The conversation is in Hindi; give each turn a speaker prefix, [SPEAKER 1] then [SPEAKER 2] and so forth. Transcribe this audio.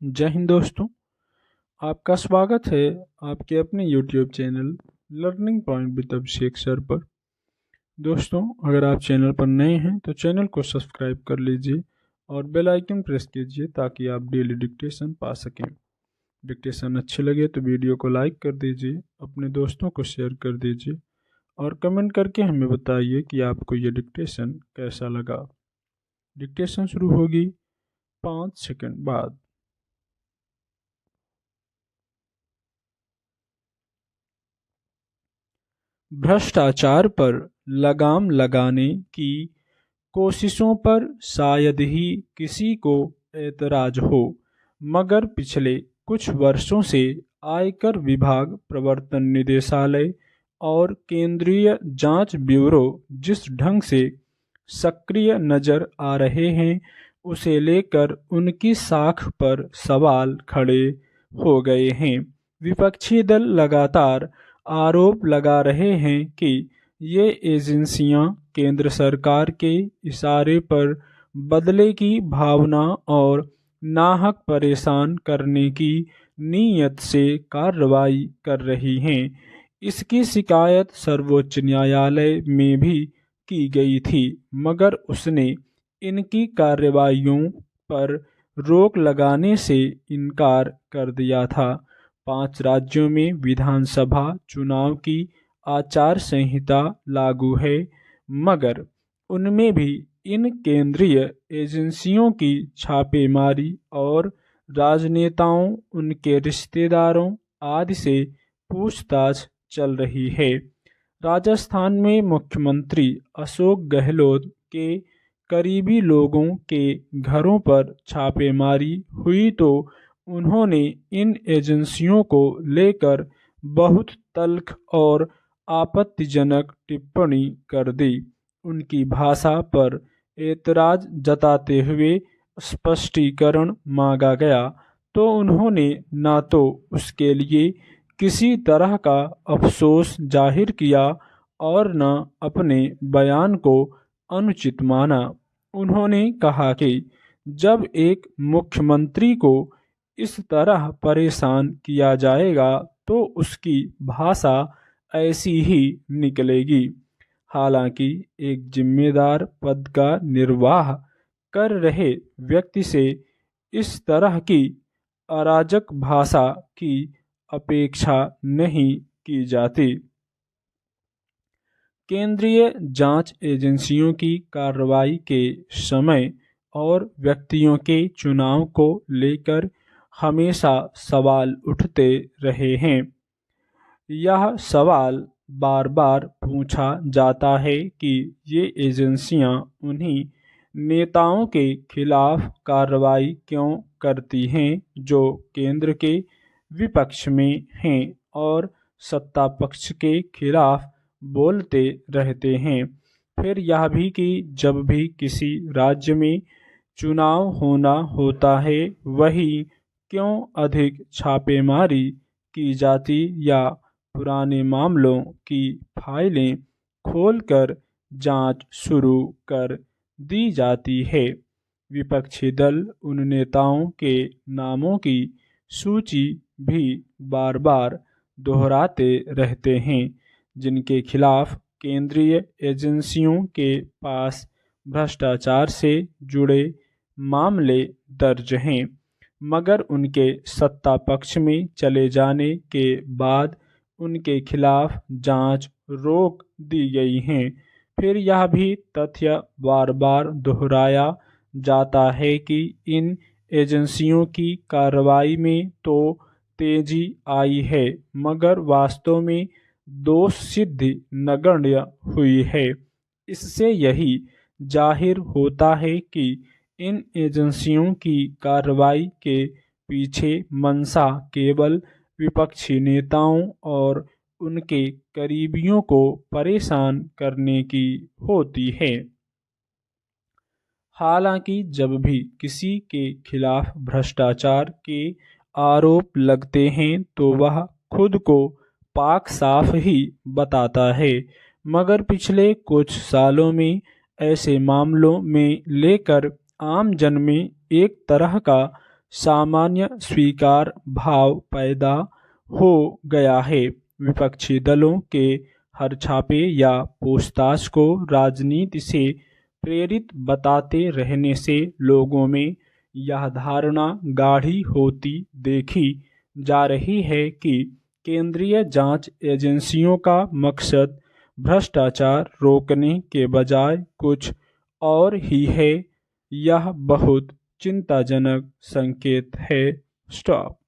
[SPEAKER 1] जय हिंद दोस्तों। आपका स्वागत है आपके अपने YouTube channel learning point with Abhishek sir पर। दोस्तों, अगर आप चैनल पर नए हैं तो चैनल को सब्सक्राइब कर लीजिए और बेल आइकन प्रेस कीजिए ताकि आप डेली डिक्टेशन पा सकें। डिक्टेशन अच्छे लगे तो वीडियो को लाइक कर दीजिए, अपने दोस्तों को शेयर कर दीजिए और कमेंट करके हमें बताइए कि आपको ये डिक्टेशन कैसा लगा। डिक्टेशन शुरू होगी 5 सेकंड बाद। भ्रष्टाचार पर लगाम लगाने की कोशिशों पर शायद ही किसी को ऐतराज हो, मगर पिछले कुछ वर्षों से आयकर विभाग, प्रवर्तन निदेशालय और केंद्रीय जांच ब्यूरो जिस ढंग से सक्रिय नजर आ रहे हैं, उसे लेकर उनकी साख पर सवाल खड़े हो गए हैं। विपक्षी दल लगातार आरोप लगा रहे हैं कि ये एजेंसियां केंद्र सरकार के इशारे पर बदले की भावना और नाहक परेशान करने की नीयत से कार्रवाई कर रही हैं। इसकी शिकायत सर्वोच्च न्यायालय में भी की गई थी, मगर उसने इनकी कार्रवाइयों पर रोक लगाने से इनकार कर दिया था। 5 राज्यों में विधानसभा चुनाव की आचार संहिता लागू है, मगर उनमें भी इन केंद्रीय एजेंसियों की छापेमारी और राजनेताओं, उनके रिश्तेदारों आदि से पूछताछ चल रही है। राजस्थान में मुख्यमंत्री अशोक गहलोत के करीबी लोगों के घरों पर छापेमारी हुई तो उन्होंने इन एजेंसियों को लेकर बहुत तल्ख और आपत्तिजनक टिप्पणी कर दी। उनकी भाषा पर एतराज जताते हुए स्पष्टीकरण मांगा गया तो उन्होंने न तो उसके लिए किसी तरह का अफसोस जाहिर किया और न अपने बयान को अनुचित माना। उन्होंने कहा कि जब एक मुख्यमंत्री को इस तरह परेशान किया जाएगा तो उसकी भाषा ऐसी ही निकलेगी। हालांकि एक जिम्मेदार पद का निर्वाह कर रहे व्यक्ति से इस तरह की अराजक भाषा की अपेक्षा नहीं की जाती। केंद्रीय जांच एजेंसियों की कार्रवाई के समय और व्यक्तियों के चुनाव को लेकर हमेशा सवाल उठते रहे हैं। यह सवाल बार बार पूछा जाता है कि ये एजेंसियां उन्हीं नेताओं के खिलाफ कार्रवाई क्यों करती हैं जो केंद्र के विपक्ष में हैं और सत्ता पक्ष के खिलाफ बोलते रहते हैं। फिर यह भी कि जब भी किसी राज्य में चुनाव होना होता है, वही क्यों अधिक छापेमारी की जाती या पुराने मामलों की फाइलें खोलकर जांच शुरू कर दी जाती है। विपक्षी दल उन नेताओं के नामों की सूची भी बार बार दोहराते रहते हैं जिनके खिलाफ केंद्रीय एजेंसियों के पास भ्रष्टाचार से जुड़े मामले दर्ज हैं, मगर उनके सत्ता पक्ष में चले जाने के बाद उनके खिलाफ जांच रोक दी गई है। फिर यह भी तथ्य बार बार दोहराया जाता है कि इन एजेंसियों की कार्रवाई में तो तेजी आई है, मगर वास्तव में दोष सिद्धि नगण्य हुई है। इससे यही जाहिर होता है कि इन एजेंसियों की कार्रवाई के पीछे मंशा केवल विपक्षी नेताओं और उनके करीबियों को परेशान करने की होती है। हालांकि जब भी किसी के खिलाफ भ्रष्टाचार के आरोप लगते हैं तो वह खुद को पाक साफ ही बताता है, मगर पिछले कुछ सालों में ऐसे मामलों में लेकर आम जन में एक तरह का सामान्य स्वीकार भाव पैदा हो गया है। विपक्षी दलों के हर छापे या पूछताछ को राजनीति से प्रेरित बताते रहने से लोगों में यह धारणा गाढ़ी होती देखी जा रही है कि केंद्रीय जांच एजेंसियों का मकसद भ्रष्टाचार रोकने के बजाय कुछ और ही है। यह बहुत चिंताजनक संकेत है। स्टॉप।